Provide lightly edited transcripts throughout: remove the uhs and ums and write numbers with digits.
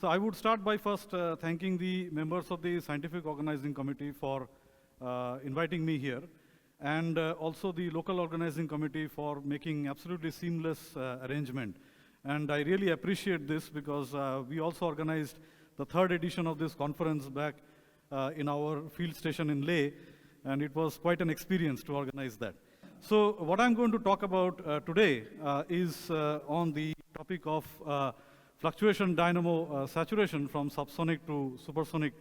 So I would start by first thanking the members of the Scientific Organizing Committee for inviting me here, and also the local organizing committee for making absolutely seamless arrangement. And I really appreciate this because we also organized the third edition of this conference back in our field station in Leh, and it was quite an experience to organize that. So what I'm going to talk about today is on the topic of fluctuation dynamo saturation from subsonic to supersonic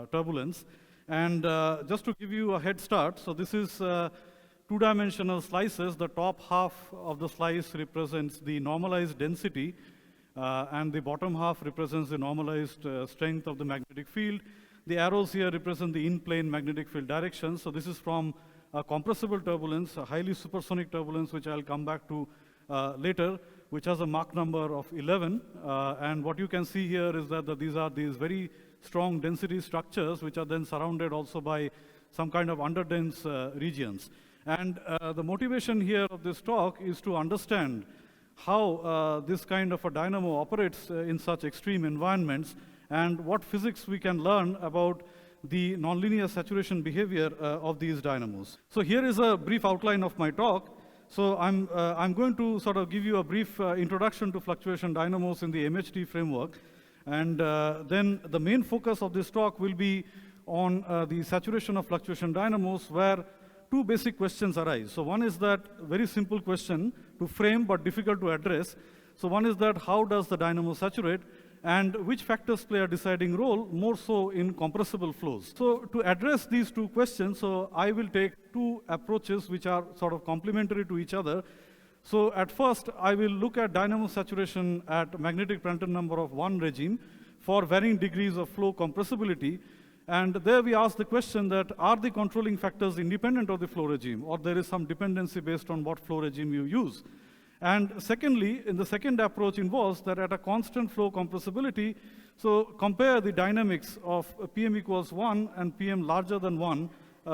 turbulence. And just to give you a head start, so this is two-dimensional slices. The top half of the slice represents the normalized density, and the bottom half represents the normalized strength of the magnetic field. The arrows here represent the in-plane magnetic field direction. So this is from a compressible turbulence, a highly supersonic turbulence, which I'll come back to later, which has a Mach number of 11. And what you can see here is that these are these very strong density structures, which are then surrounded also by some kind of underdense regions. And the motivation here of this talk is to understand how this kind of a dynamo operates in such extreme environments, and what physics we can learn about the nonlinear saturation behavior of these dynamos. So here is a brief outline of my talk. So I'm going to sort of give you a brief introduction to fluctuation dynamos in the MHD framework. And then the main focus of this talk will be on the saturation of fluctuation dynamos, where two basic questions arise. So one is that very simple question to frame but difficult to address. So one is that how does the dynamo saturate, and which factors play a deciding role, more so in compressible flows. So to address these two questions, so I will take two approaches which are sort of complementary to each other. So at first, I will look at dynamo saturation at magnetic Prandtl number of 1 regime for varying degrees of flow compressibility. And there we ask the question that, are the controlling factors independent of the flow regime, or there is some dependency based on what flow regime you use? And secondly, in the second approach involves that at a constant flow compressibility, so compare the dynamics of PM equals 1 and PM larger than 1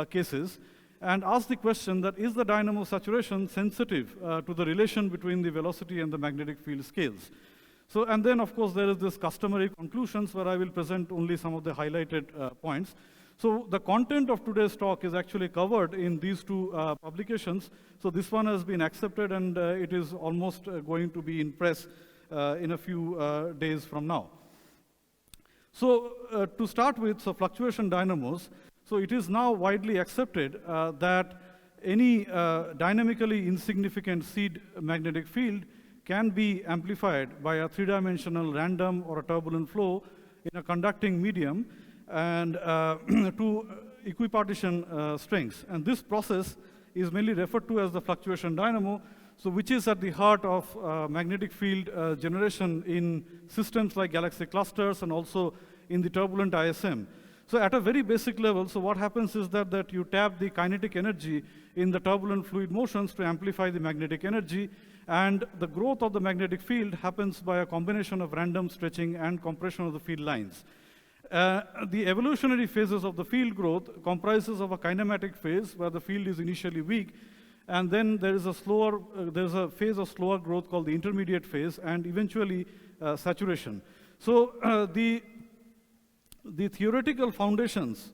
cases, and ask the question that, is the dynamo saturation sensitive to the relation between the velocity and the magnetic field scales? So, and then of course there is this customary conclusions where I will present only some of the highlighted points. So the content of today's talk is actually covered in these two publications. So this one has been accepted, and it is almost going to be in press in a few days from now. So to start with, so fluctuation dynamos, so it is now widely accepted that any dynamically insignificant seed magnetic field can be amplified by a three-dimensional random or a turbulent flow in a conducting medium, and to equipartition strengths. And this process is mainly referred to as the fluctuation dynamo, so which is at the heart of magnetic field generation in systems like galaxy clusters and also in the turbulent ISM. So at a very basic level, so what happens is that you tap the kinetic energy in the turbulent fluid motions to amplify the magnetic energy, and the growth of the magnetic field happens by a combination of random stretching and compression of the field lines. The evolutionary phases of the field growth comprises of a kinematic phase where the field is initially weak, and then there is a phase of slower growth called the intermediate phase, and eventually saturation. So the theoretical foundations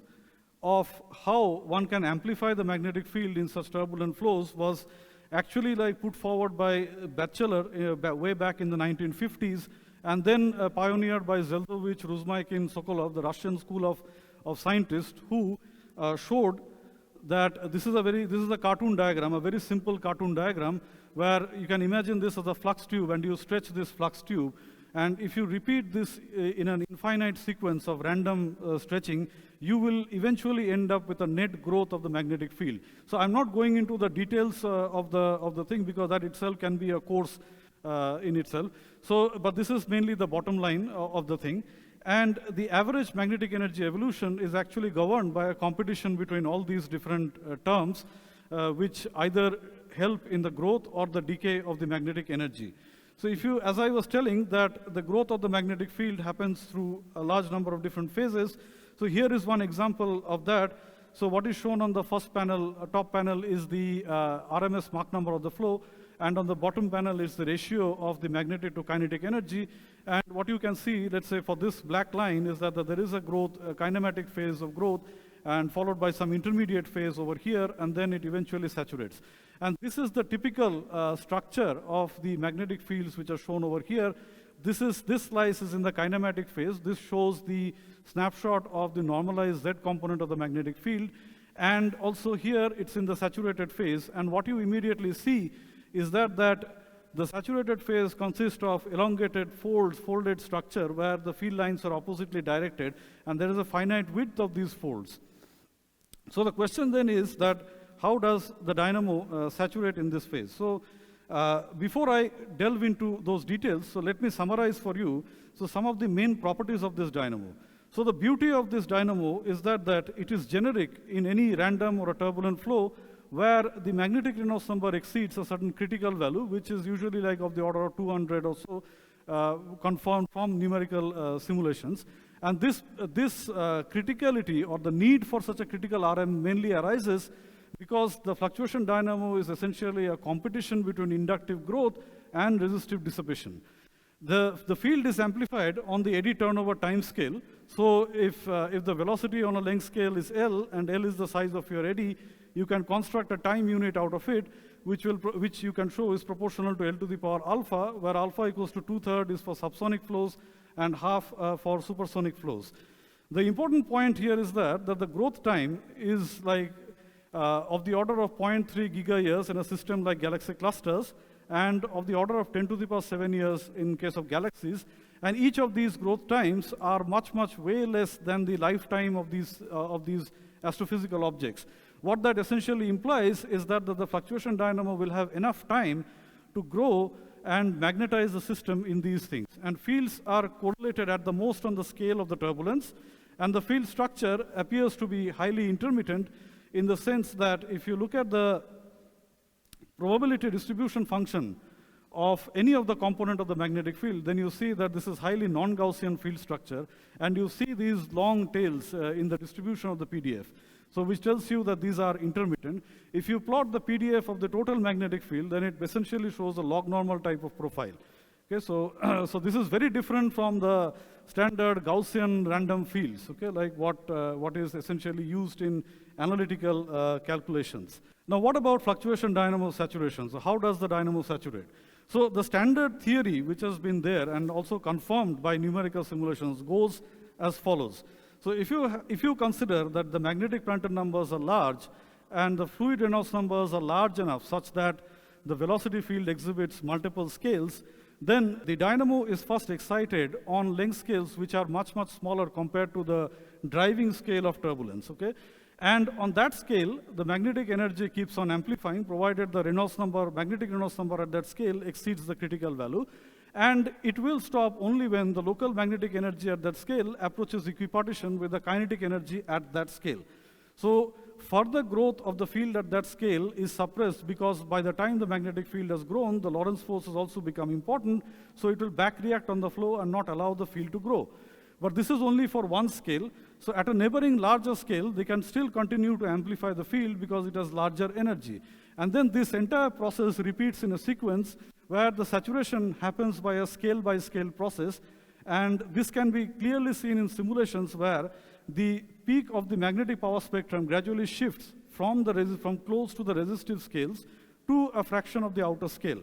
of how one can amplify the magnetic field in such turbulent flows was actually like put forward by Batchelor way back in the 1950s, and then pioneered by Zeldovich, Ruzmaykin, Sokolov, the Russian school of scientists, who showed that this is a cartoon diagram, a very simple cartoon diagram, where you can imagine this as a flux tube, and you stretch this flux tube, and if you repeat this in an infinite sequence of random stretching, you will eventually end up with a net growth of the magnetic field. So I'm not going into the details of the thing, because that itself can be a course in itself. So, but this is mainly the bottom line of the thing. And the average magnetic energy evolution is actually governed by a competition between all these different terms, which either help in the growth or the decay of the magnetic energy. So if you, as I was telling, that the growth of the magnetic field happens through a large number of different phases. So here is one example of that. So what is shown on the first panel, top panel, is the RMS Mach number of the flow. and on the bottom panel is the ratio of the magnetic to kinetic energy. And what you can see, let's say for this black line, is that there is a growth, a kinematic phase of growth, and followed by some intermediate phase over here, and then it eventually saturates. And this is the typical structure of the magnetic fields which are shown over here. This slice is in the kinematic phase. This shows the snapshot of the normalized Z component of the magnetic field. And also here, it's in the saturated phase. And what you immediately see is that the saturated phase consists of elongated folds, folded structure, where the field lines are oppositely directed, and there is a finite width of these folds. So the question then is that how does the dynamo saturate in this phase? So before I delve into those details, so let me summarize for you some of the main properties of this dynamo. So the beauty of this dynamo is that it is generic in any random or a turbulent flow where the magnetic Reynolds number exceeds a certain critical value, which is usually like of the order of 200 or so, confirmed from numerical simulations. And this criticality, or the need for such a critical RM, mainly arises because the fluctuation dynamo is essentially a competition between inductive growth and resistive dissipation. The field is amplified on the eddy turnover time scale. So if the velocity on a length scale is L, and L is the size of your eddy, you can construct a time unit out of it, which you can show is proportional to L to the power alpha, where alpha equals to 2/3 is for subsonic flows and half for supersonic flows. The important point here is that the growth time is like of the order of 0.3 gigayears in a system like galaxy clusters, and of the order of 10 to the power 7 years in case of galaxies. And each of these growth times are much way less than the lifetime of these astrophysical objects. What that essentially implies is that the fluctuation dynamo will have enough time to grow and magnetize the system in these things. And fields are correlated at the most on the scale of the turbulence, and the field structure appears to be highly intermittent in the sense that if you look at the probability distribution function of any of the component of the magnetic field, then you see that this is highly non-Gaussian field structure, and you see these long tails in the distribution of the PDF. So which tells you that these are intermittent. If you plot the PDF of the total magnetic field, then it essentially shows a log normal type of profile. Okay, so, so this is very different from the standard Gaussian random fields, okay, like what is essentially used in analytical calculations. Now, what about fluctuation dynamo saturation? So how does the dynamo saturate? So the standard theory, which has been there and also confirmed by numerical simulations, goes as follows. So if you consider that the magnetic Prandtl numbers are large and the fluid Reynolds numbers are large enough such that the velocity field exhibits multiple scales, then the dynamo is first excited on length scales which are much smaller compared to the driving scale of turbulence, okay? And on that scale, the magnetic energy keeps on amplifying, provided the Reynolds number, magnetic Reynolds number at that scale exceeds the critical value. And it will stop only when the local magnetic energy at that scale approaches equipartition with the kinetic energy at that scale. So further growth of the field at that scale is suppressed because by the time the magnetic field has grown, the Lorentz force has also become important, so it will back react on the flow and not allow the field to grow. But this is only for one scale. So at a neighboring larger scale, they can still continue to amplify the field because it has larger energy. And then this entire process repeats in a sequence where the saturation happens by a scale-by-scale process. And this can be clearly seen in simulations where the peak of the magnetic power spectrum gradually shifts from close to the resistive scales to a fraction of the outer scale.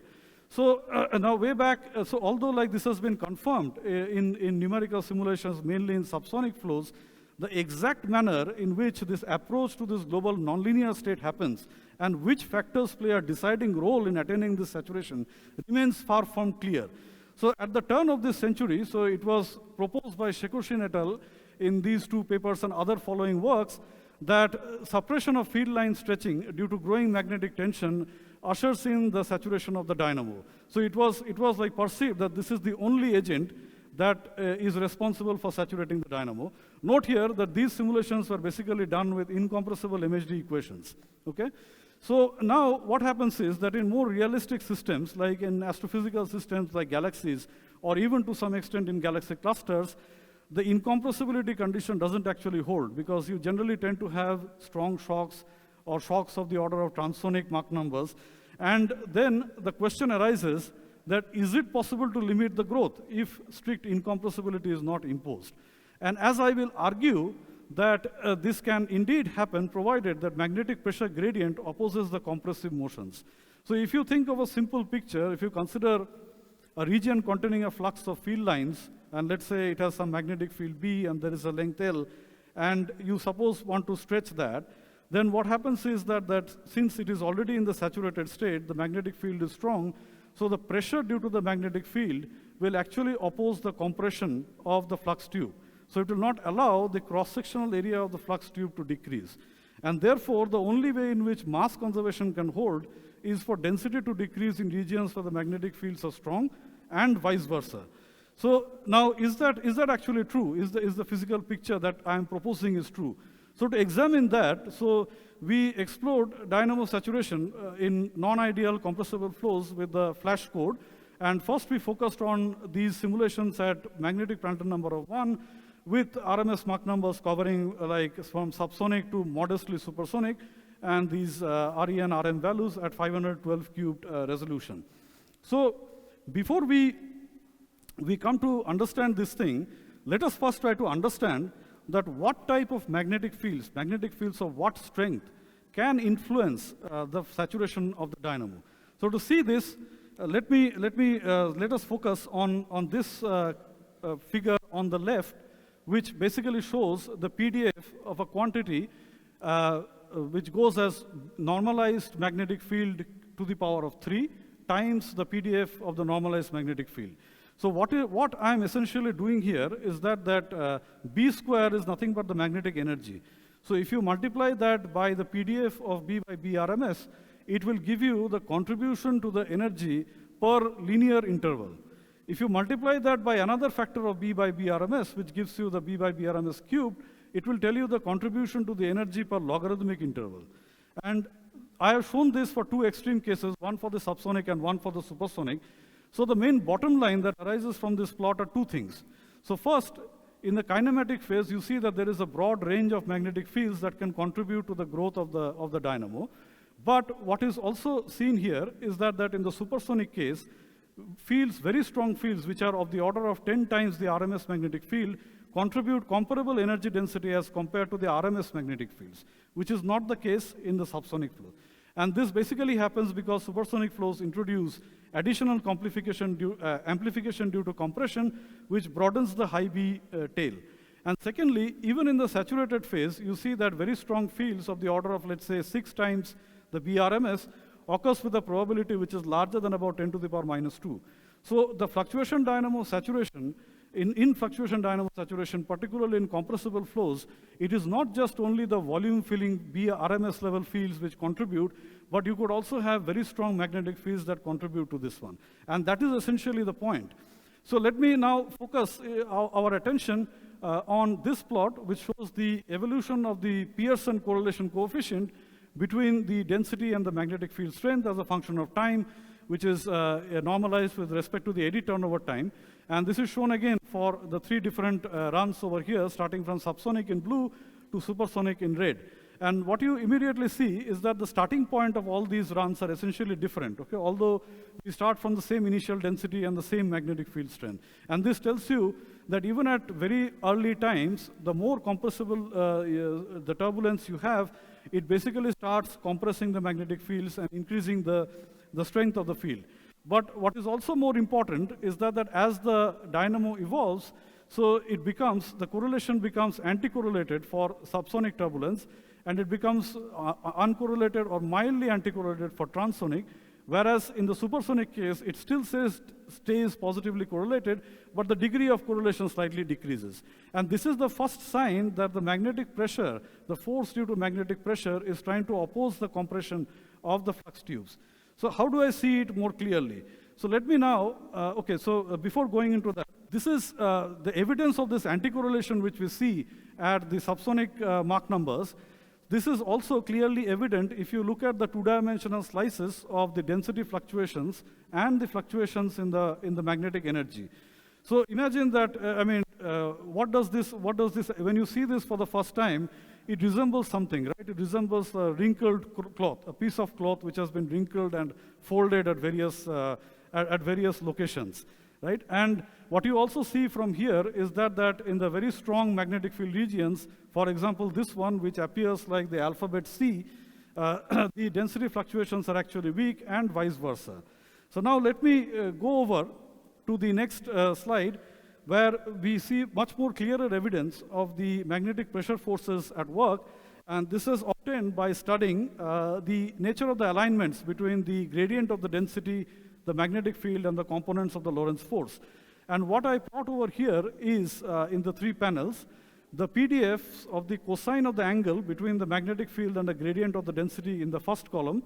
So now way back, so although like this has been confirmed in numerical simulations, mainly in subsonic flows, the exact manner in which this approach to this global nonlinear state happens and which factors play a deciding role in attaining this saturation remains far from clear. So at the turn of this century, so it was proposed by Shekushin et al. In these two papers and other following works that suppression of field line stretching due to growing magnetic tension ushers in the saturation of the dynamo. So it was like perceived that this is the only agent that is responsible for saturating the dynamo. Note here that these simulations were basically done with incompressible MHD equations, okay? So now what happens is that in more realistic systems, like in astrophysical systems like galaxies, or even to some extent in galaxy clusters, the incompressibility condition doesn't actually hold because you generally tend to have strong shocks or shocks of the order of transonic Mach numbers. And then the question arises that is it possible to limit the growth if strict incompressibility is not imposed? And as I will argue that this can indeed happen provided that magnetic pressure gradient opposes the compressive motions. So if you think of a simple picture, if you consider a region containing a flux of field lines, and let's say it has some magnetic field B and there is a length L, and you suppose want to stretch that, then what happens is that since it is already in the saturated state, the magnetic field is strong, so the pressure due to the magnetic field will actually oppose the compression of the flux tube. So it will not allow the cross-sectional area of the flux tube to decrease. And therefore, the only way in which mass conservation can hold is for density to decrease in regions where the magnetic fields are strong, and vice versa. So now, is that actually true? Is the physical picture that I am proposing is true? So to examine that, so we explored dynamo saturation in non-ideal compressible flows with the flash code. And first we focused on these simulations at magnetic Prandtl number of 1 with RMS Mach numbers covering like from subsonic to modestly supersonic, and these RE and RM values at 512 cubed resolution. So before we come to understand this thing, let us first try to understand that what type of magnetic fields of what strength, can influence the saturation of the dynamo. So to see this, let us focus on this figure on the left, which basically shows the PDF of a quantity which goes as normalized magnetic field to the power of 3 times the PDF of the normalized magnetic field. So what I'm essentially doing here is that B square is nothing but the magnetic energy. So if you multiply that by the PDF of B by B RMS, it will give you the contribution to the energy per linear interval. If you multiply that by another factor of B by B RMS, which gives you the B by B RMS cubed, it will tell you the contribution to the energy per logarithmic interval. And I have shown this for 2 extreme cases, one for the subsonic and one for the supersonic. So the main bottom line that arises from this plot are 2 things. So first, in the kinematic phase, you see that there is a broad range of magnetic fields that can contribute to the growth of the dynamo. But what is also seen here is that in the supersonic case, fields, very strong fields, which are of the order of 10 times the RMS magnetic field, contribute comparable energy density as compared to the RMS magnetic fields, which is not the case in the subsonic flow. And this basically happens because supersonic flows introduce additional amplification due to compression, which broadens the high B tail. And secondly, even in the saturated phase, you see that very strong fields of the order of, let's say, 6 times the BRMS occurs with a probability which is larger than about 10 to the power minus 2. So the fluctuation dynamo saturation, in fluctuation dynamo saturation, particularly in compressible flows, it is not just only the volume filling BRMS level fields which contribute, but you could also have very strong magnetic fields that contribute to this one. And that is essentially the point. So let me now focus our attention on this plot, which shows the evolution of the Pearson correlation coefficient between the density and the magnetic field strength as a function of time, which is normalized with respect to the eddy turnover time. And this is shown again for the 3 different runs over here, starting from subsonic in blue to supersonic in red. And what you immediately see is that the starting point of all these runs are essentially different, okay? Although we start from the same initial density and the same magnetic field strength. And this tells you that even at very early times, the more compressible the turbulence you have, it basically starts compressing the magnetic fields and increasing the strength of the field. But what is also more important is that as the dynamo evolves, so the correlation becomes anti-correlated for subsonic turbulence, and it becomes uncorrelated or mildly anti-correlated for transonic, whereas in the supersonic case, it still stays positively correlated, but the degree of correlation slightly decreases. And this is the first sign that the magnetic pressure, the force due to magnetic pressure, is trying to oppose the compression of the flux tubes. So how do I see it more clearly? So let me now, before going into that, this is the evidence of this anti-correlation which we see at the subsonic Mach numbers. This is also clearly evident if you look at the 2-dimensional slices of the density fluctuations and the fluctuations in the magnetic energy. So imagine that, when you see this for the first time, it resembles something, right? It resembles a wrinkled cloth, a piece of cloth which has been wrinkled and folded at various locations, right? And what you also see from here is that in the very strong magnetic field regions, for example, this one, which appears like the alphabet C, the density fluctuations are actually weak, and vice versa. So now let me go over to the next slide, where we see much more clearer evidence of the magnetic pressure forces at work. And this is obtained by studying the nature of the alignments between the gradient of the density, the magnetic field, and the components of the Lorentz force. And what I plot over here is, in the 3 panels, the PDFs of the cosine of the angle between the magnetic field and the gradient of the density in the first column,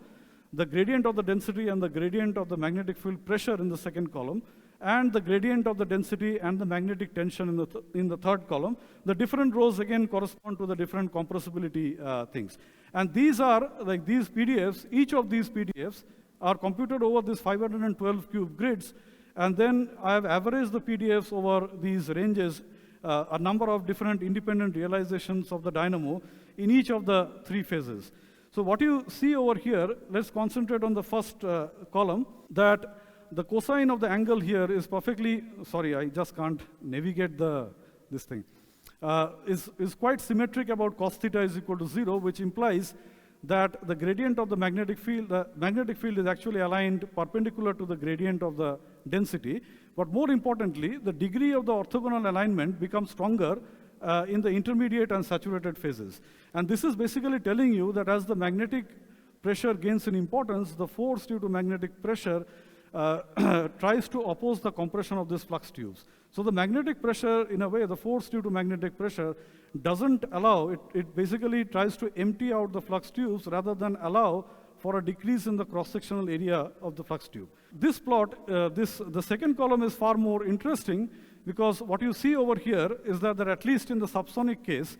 the gradient of the density and the gradient of the magnetic field pressure in the second column, and the gradient of the density and the magnetic tension in the third column. The different rows again correspond to the different compressibility things. And these are, like these PDFs, each of these PDFs are computed over these 512 cube grids, and then I have averaged the PDFs over these ranges, a number of different independent realizations of the dynamo in each of the 3 phases. So what you see over here, let's concentrate on the first column, that the cosine of the angle here is perfectly, sorry, I just can't navigate this thing, is quite symmetric about cos theta is equal to 0, which implies that the gradient of the magnetic field is actually aligned perpendicular to the gradient of the density. But more importantly, the degree of the orthogonal alignment becomes stronger in the intermediate and saturated phases. And this is basically telling you that as the magnetic pressure gains in importance, the force due to magnetic pressure tries to oppose the compression of these flux tubes. So the magnetic pressure, in a way, the force due to magnetic pressure doesn't allow, it basically tries to empty out the flux tubes rather than allow for a decrease in the cross-sectional area of the flux tube. This plot, the second column is far more interesting, because what you see over here is that at least in the subsonic case,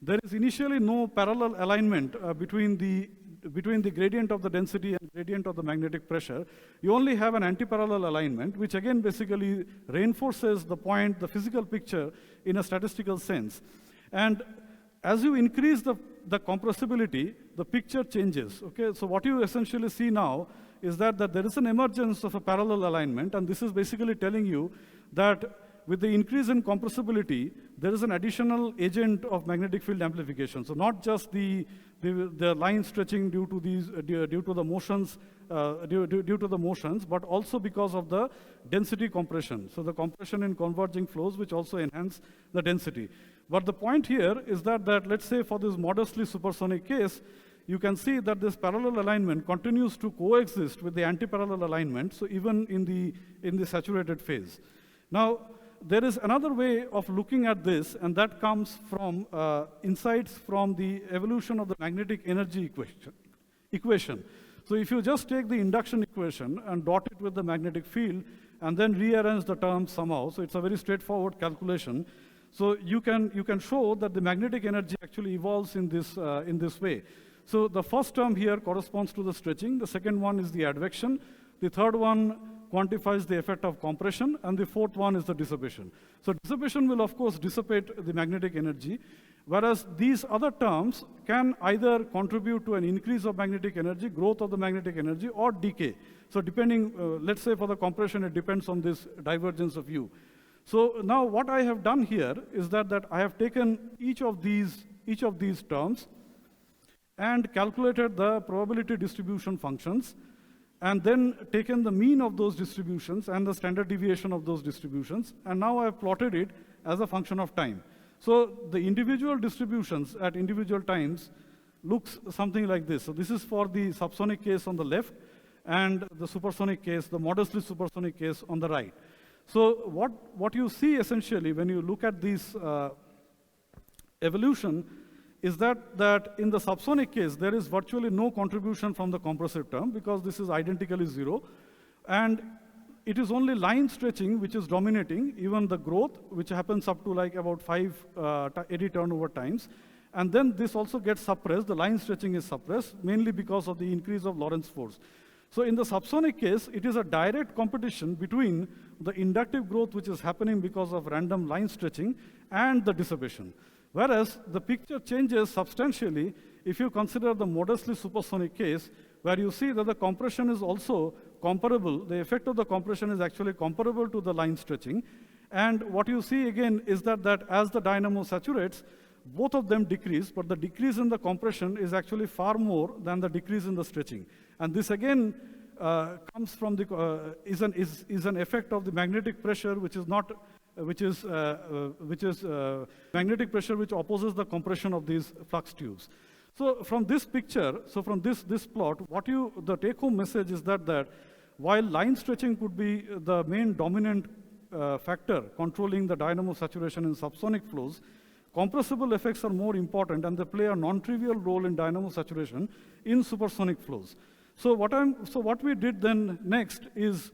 there is initially no parallel alignment between the gradient of the density and gradient of the magnetic pressure. You only have an antiparallel alignment, which again basically reinforces the point, the physical picture, in a statistical sense. And as you increase the compressibility, the picture changes. Okay, so what you essentially see now is that there is an emergence of a parallel alignment, and this is basically telling you that with the increase in compressibility, there is an additional agent of magnetic field amplification. So not just the line stretching due to the motions, but also because of the density compression. So the compression in converging flows, which also enhance the density. But the point here is that let's say for this modestly supersonic case, you can see that this parallel alignment continues to coexist with the antiparallel alignment, so even in the saturated phase. Now, there is another way of looking at this, and that comes from insights from the evolution of the magnetic energy equation. So if you just take the induction equation and dot it with the magnetic field, and then rearrange the terms somehow, so it's a very straightforward calculation. So you can show that the magnetic energy actually evolves in this way. So the first term here corresponds to the stretching, the second one is the advection, the third one quantifies the effect of compression, and the fourth one is the dissipation. So dissipation will, of course, dissipate the magnetic energy, whereas these other terms can either contribute to an increase of magnetic energy, growth of the magnetic energy, or decay. So depending, let's say for the compression, it depends on this divergence of U. So now what I have done here is that I have taken each of these terms and calculated the probability distribution functions, and then taken the mean of those distributions and the standard deviation of those distributions, and now I have plotted it as a function of time. So the individual distributions at individual times looks something like this. So this is for the subsonic case on the left, and the supersonic case, the modestly supersonic case on the right. So what you see essentially when you look at this evolution is that in the subsonic case, there is virtually no contribution from the compressive term, because this is identically 0. And it is only line stretching which is dominating, even the growth, which happens up to like about 5 eddy turnover times. And then this also gets suppressed, the line stretching is suppressed, mainly because of the increase of Lorentz force. So in the subsonic case, it is a direct competition between the inductive growth which is happening because of random line stretching and the dissipation. Whereas the picture changes substantially if you consider the modestly supersonic case, where you see that the compression is also comparable. The effect of the compression is actually comparable to the line stretching. And what you see again is that as the dynamo saturates, both of them decrease, but the decrease in the compression is actually far more than the decrease in the stretching. And this again comes from the is an effect of the magnetic pressure, which is magnetic pressure which opposes the compression of these flux tubes. So from this picture, from this plot, the take-home message is that while line stretching could be the main dominant factor controlling the dynamo saturation in subsonic flows, compressible effects are more important, and they play a non-trivial role in dynamo saturation in supersonic flows. So what we did then next is,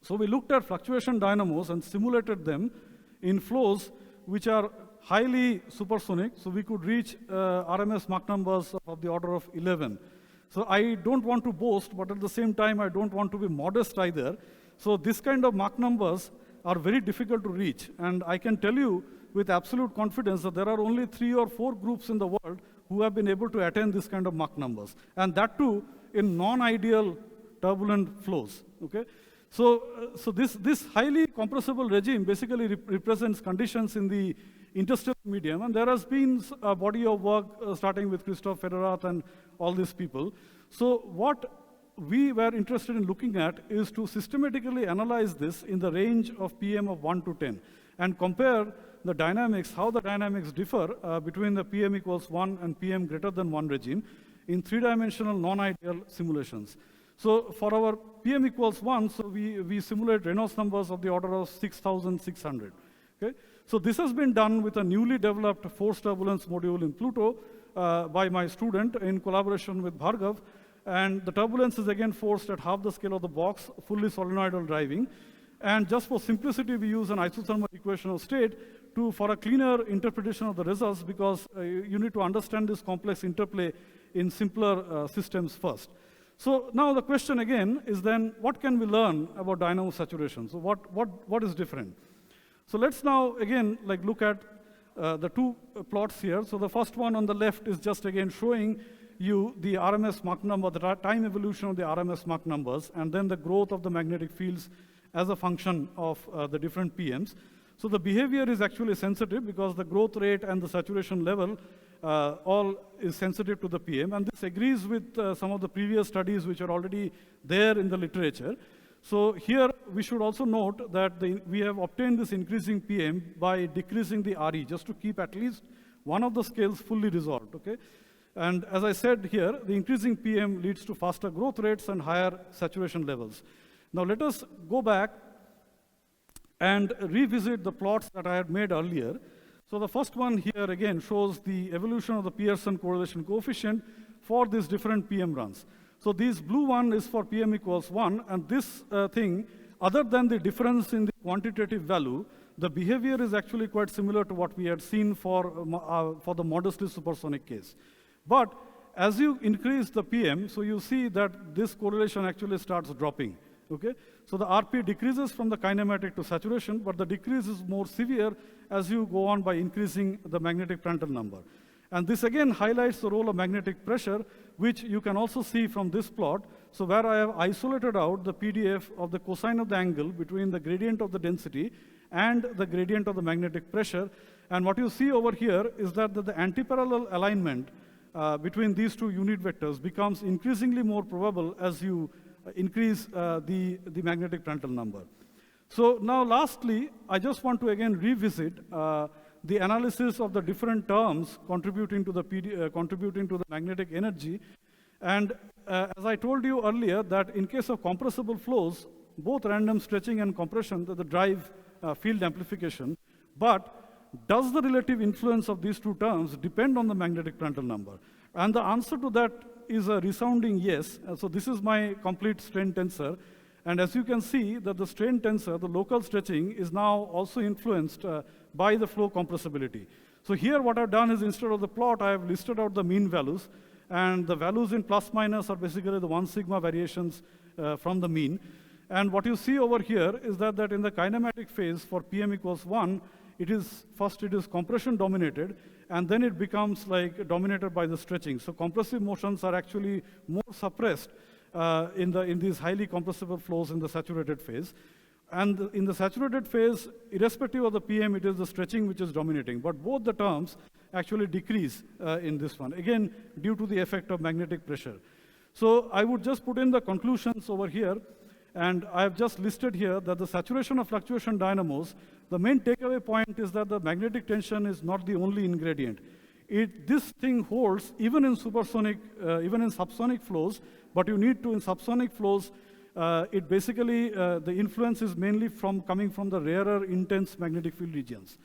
we looked at fluctuation dynamos and simulated them in flows which are highly supersonic, so we could reach RMS Mach numbers of the order of 11. So I don't want to boast, but at the same time, I don't want to be modest either. So this kind of Mach numbers are very difficult to reach, and I can tell you with absolute confidence that there are only 3 or 4 groups in the world who have been able to attain this kind of Mach numbers, and that too in non-ideal turbulent flows. Okay, so this highly compressible regime basically represents conditions in the interstellar medium, and there has been a body of work starting with Christoph Federath and all these people. So what we were interested in looking at is to systematically analyze this in the range of PM of 1 to 10 and compare the dynamics, how the dynamics differ between the PM equals 1 and PM greater than 1 regime in 3-dimensional non-ideal simulations. So for our PM equals 1, so we simulate Reynolds numbers of the order of 6,600. Okay? So this has been done with a newly developed force turbulence module in Pluto by my student in collaboration with Bhargav. And the turbulence is again forced at half the scale of the box, fully solenoidal driving. And just for simplicity, we use an isothermal equation of state for a cleaner interpretation of the results, because you need to understand this complex interplay in simpler systems first. So now the question again is then, what can we learn about dynamo saturation? So what is different? So let's now again look at the 2 plots here. So the first one on the left is just again showing you the RMS Mach number, the time evolution of the RMS Mach numbers, and then the growth of the magnetic fields as a function of the different PMs. So the behavior is actually sensitive because the growth rate and the saturation level all is sensitive to the PM, and this agrees with some of the previous studies which are already there in the literature. So here we should also note that we have obtained this increasing PM by decreasing the RE, just to keep at least one of the scales fully resolved. Okay? And as I said here, the increasing PM leads to faster growth rates and higher saturation levels. Now let us go back and revisit the plots that I had made earlier. So the first one here again shows the evolution of the Pearson correlation coefficient for these different PM runs. So this blue one is for PM equals 1, and this thing, other than the difference in the quantitative value, the behavior is actually quite similar to what we had seen for the modestly supersonic case. But as you increase the PM, so you see that this correlation actually starts dropping. Okay? So the RP decreases from the kinematic to saturation, but the decrease is more severe as you go on by increasing the magnetic Prandtl number. And this again highlights the role of magnetic pressure, which you can also see from this plot. So where I have isolated out the PDF of the cosine of the angle between the gradient of the density and the gradient of the magnetic pressure. And what you see over here is that the antiparallel alignment between these 2 unit vectors becomes increasingly more probable as you increase the magnetic Prandtl number. So now lastly, I just want to again revisit the analysis of the different terms contributing to the magnetic energy. And as I told you earlier, that in case of compressible flows, both random stretching and compression that drive field amplification. But does the relative influence of these 2 terms depend on the magnetic Prandtl number? And the answer to that is a resounding yes. So this is my complete strain tensor. And as you can see, that the strain tensor, the local stretching, is now also influenced by the flow compressibility. So here what I've done is, instead of the plot, I have listed out the mean values. And the values in plus minus are basically the 1 sigma variations from the mean. And what you see over here is that in the kinematic phase for PM equals 1, first it is compression dominated, and then it becomes like dominated by the stretching. So compressive motions are actually more suppressed in these highly compressible flows in the saturated phase. And in the saturated phase, irrespective of the PM, it is the stretching which is dominating. But both the terms actually decrease in this one, again, due to the effect of magnetic pressure. So I would just put in the conclusions over here, and I have just listed here that the saturation of fluctuation dynamos, the main takeaway point is that the magnetic tension is not the only ingredient. This thing holds even in supersonic, even in subsonic flows, but you need to, in subsonic flows, it basically, the influence is mainly coming from the rarer intense magnetic field regions.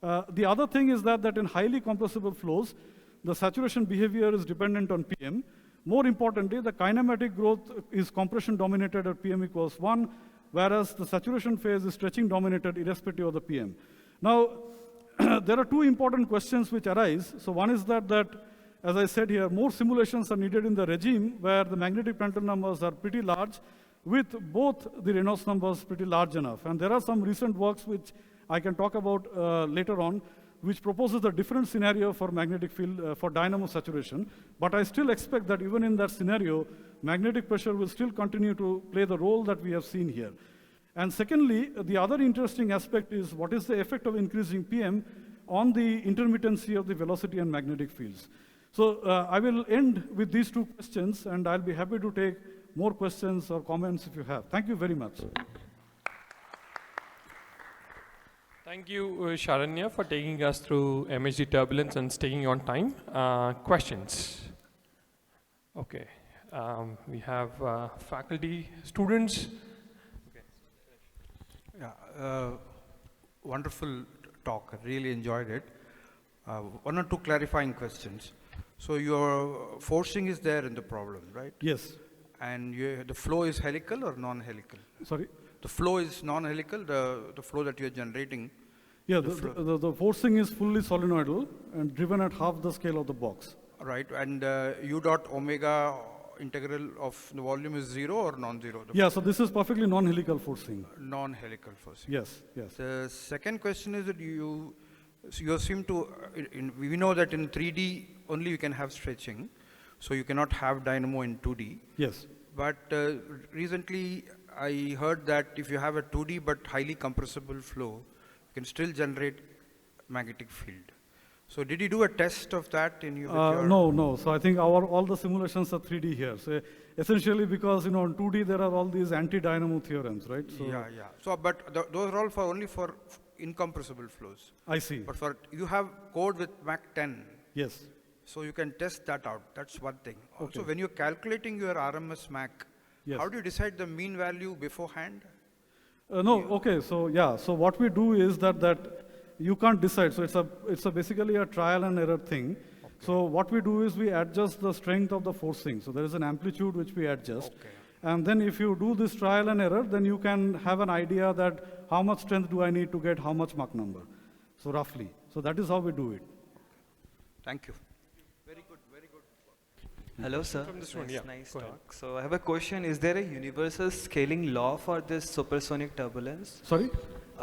The other thing is that in highly compressible flows, the saturation behavior is dependent on PM. More importantly, the kinematic growth is compression dominated at PM equals 1, whereas the saturation phase is stretching dominated irrespective of the PM. Now, there are two important questions which arise. So one is that, as I said here, more simulations are needed in the regime where the magnetic Prandtl numbers are pretty large, with both the Reynolds numbers pretty large enough. And there are some recent works which I can talk about later on, which proposes a different scenario for magnetic field, for dynamo saturation. But I still expect that even in that scenario, magnetic pressure will still continue to play the role that we have seen here. And secondly, the other interesting aspect is what is the effect of increasing PM on the intermittency of the velocity and magnetic fields. So I will end with these two questions, and I'll be happy to take more questions or comments if you have. Thank you very much. Thank you, Sharanya, for taking us through MHD turbulence and staying on time. Questions? Okay. We have faculty, students. Okay. Yeah, wonderful talk. I really enjoyed it. One or two clarifying questions. So your forcing is there in the problem, right? Yes. And the flow is helical or non-helical? Sorry? The flow is non-helical, the flow that you're generating? Yeah, the forcing is fully solenoidal and driven at half the scale of the box. Right, and U dot omega integral of the volume is 0 or non-zero? Yeah, so this is perfectly non-helical forcing. Non-helical forcing. Yes, yes. The second question is that you seem to, we know that in 3D only you can have stretching, so you cannot have dynamo in 2D. Yes. But recently I heard that if you have a 2D but highly compressible flow, you can still generate magnetic field. So did you do a test of that in your? No. So I think all the simulations are 3D here. So essentially because, in 2D there are all these anti-dynamo theorems, right? So yeah. So, but those are all only for incompressible flows. I see. But you have code with Mach 10. Yes. So you can test that out. That's one thing. Okay. Also, when you're calculating your RMS Mach, yes, how do you decide the mean value beforehand? Okay. So yeah. So what we do is that you can't decide. So it's basically a trial and error thing. Okay. So what we do is we adjust the strength of the forcing. So there is an amplitude which we adjust. Okay. And then if you do this trial and error, then you can have an idea that how much strength do I need to get how much Mach number. So roughly. So that is how we do it. Thank you. Hello, sir. From this one, yeah. Nice talk. So I have a question. Is there a universal scaling law for this supersonic turbulence? Sorry?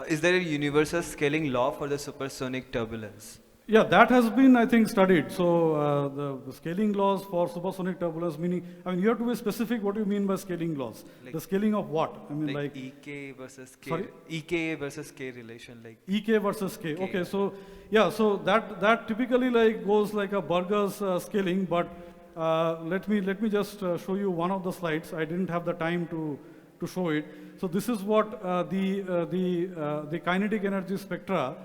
Is there a universal scaling law for the supersonic turbulence? Yeah, that has been, I think, studied. So the scaling laws for supersonic turbulence, meaning, you have to be specific what you mean by scaling laws. Like the scaling of what? Like EK versus K. Sorry? EK versus K relation. Like EK versus K. Okay, so yeah, so that typically goes like a Burger's scaling, but let me just show you one of the slides. I didn't have the time to show it. So this is what the kinetic energy spectra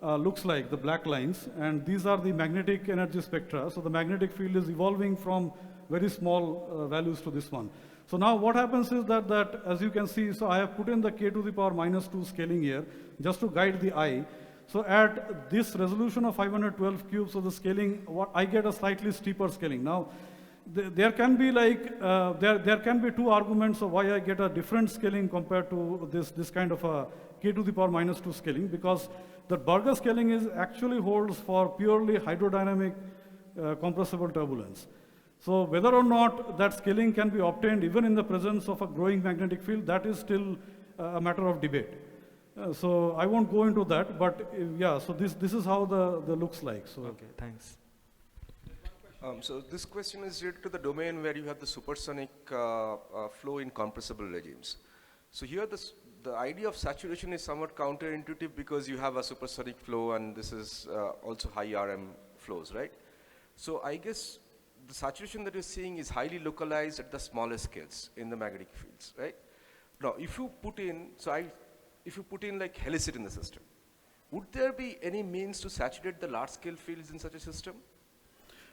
looks like, the black lines, and these are the magnetic energy spectra. So the magnetic field is evolving from very small values to this one. So now what happens is that as you can see, so I have put in the k to the power -2 scaling here just to guide the eye. So at this resolution of 512 cubes, so the scaling, I get a slightly steeper scaling. Now, there can be there can be two arguments of why I get a different scaling compared to this kind of a k to the power -2 scaling, because the Burger scaling actually holds for purely hydrodynamic compressible turbulence. So whether or not that scaling can be obtained even in the presence of a growing magnetic field, that is still a matter of debate. So I won't go into that, but yeah, so this is how the looks like. So Okay, thanks. So this question is related to the domain where you have the supersonic flow in compressible regimes. So here the idea of saturation is somewhat counterintuitive because you have a supersonic flow and this is also high RM flows, right? So I guess the saturation that you're seeing is highly localized at the smaller scales in the magnetic fields, right? Now, if you put in, if you put in like helicity in the system, would there be any means to saturate the large scale fields in such a system?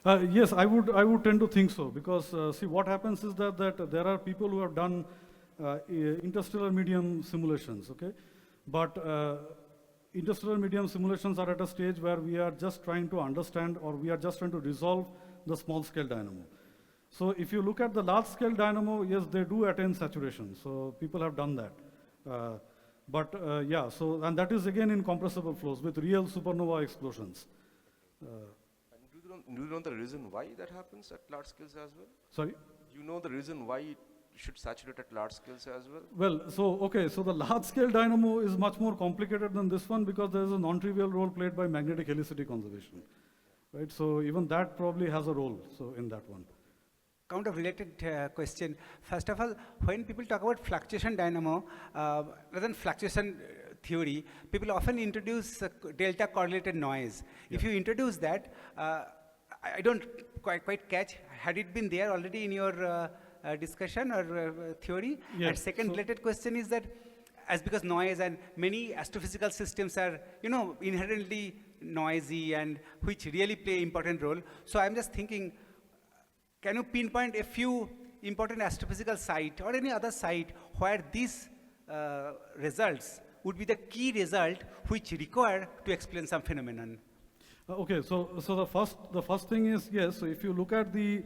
yes, I would tend to think so, because see, what happens is that there are people who have done interstellar medium simulations, okay? But interstellar medium simulations are at a stage where we are just trying to understand, or we are just trying to resolve the small scale dynamo. So if you look at the large scale dynamo, yes, they do attain saturation. So people have done that. Yeah, so, and that is again in compressible flows with real supernova explosions. Do you know the reason why that happens at large scales as well? Sorry? You know the reason why it should saturate at large scales as well? Well, so, okay, so the large scale dynamo is much more complicated than this one because there is a non-trivial role played by magnetic helicity conservation, right? So even that probably has a role, so in that one. Kind of related question. First of all, when people talk about fluctuation dynamo, rather than fluctuation theory, people often introduce delta correlated noise. Yeah. If you introduce that, I don't quite catch, had it been there already in your discussion or theory? Yes. And second related question is that, because noise and many astrophysical systems are, inherently noisy and which really play important role. So I'm just thinking, can you pinpoint a few important astrophysical site or any other site where these results would be the key result which require to explain some phenomenon? Okay, so the first thing is, yes, so if you look at the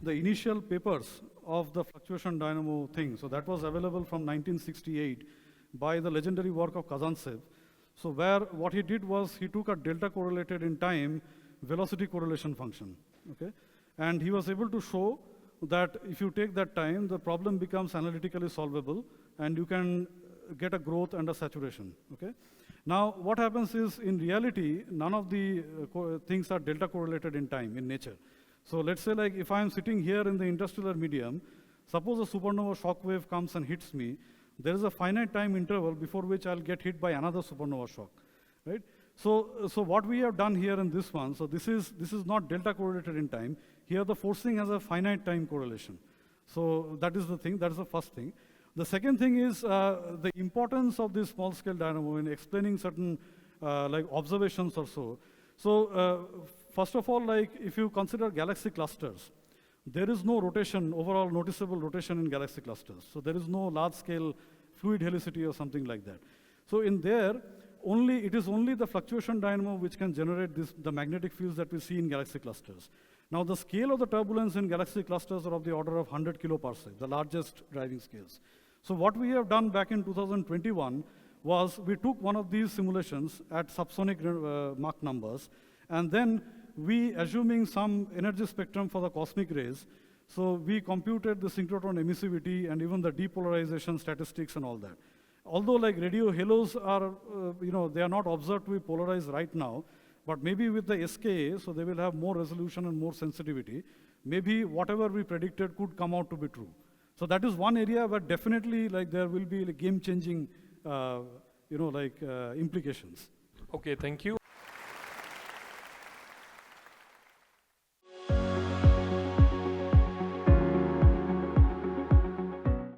initial papers of the fluctuation dynamo thing, so that was available from 1968 by the legendary work of Kazantsev. So where what he did was he took a delta correlated in time velocity correlation function, okay? And he was able to show that if you take that time, the problem becomes analytically solvable and you can get a growth and a saturation, okay? Now, what happens is, in reality, none of the things are delta correlated in time, in nature. So let's say, like, if I'm sitting here in the interstellar medium, suppose a supernova shock wave comes and hits me, there is a finite time interval before which I'll get hit by another supernova shock, right? So what we have done here in this one, so this is not delta correlated in time. Here the forcing has a finite time correlation. So that is the thing, that is the first thing. The second thing is the importance of this small scale dynamo in explaining certain like observations or so. So first of all, like if you consider galaxy clusters, there is no rotation, overall noticeable rotation in galaxy clusters. So there is no large scale fluid helicity or something like that. So in there, it is only the fluctuation dynamo which can generate the magnetic fields that we see in galaxy clusters. Now the scale of the turbulence in galaxy clusters are of the order of 100 kiloparsec, the largest driving scales. So what we have done back in 2021 was we took one of these simulations at subsonic Mach numbers, and then we, assuming some energy spectrum for the cosmic rays, so we computed the synchrotron emissivity and even the depolarization statistics and all that. Although like radio halos are, they are not observed to be polarized right now, but maybe with the SKA, so they will have more resolution and more sensitivity, maybe whatever we predicted could come out to be true. So that is one area where definitely like there will be like game-changing, implications. Okay, thank you.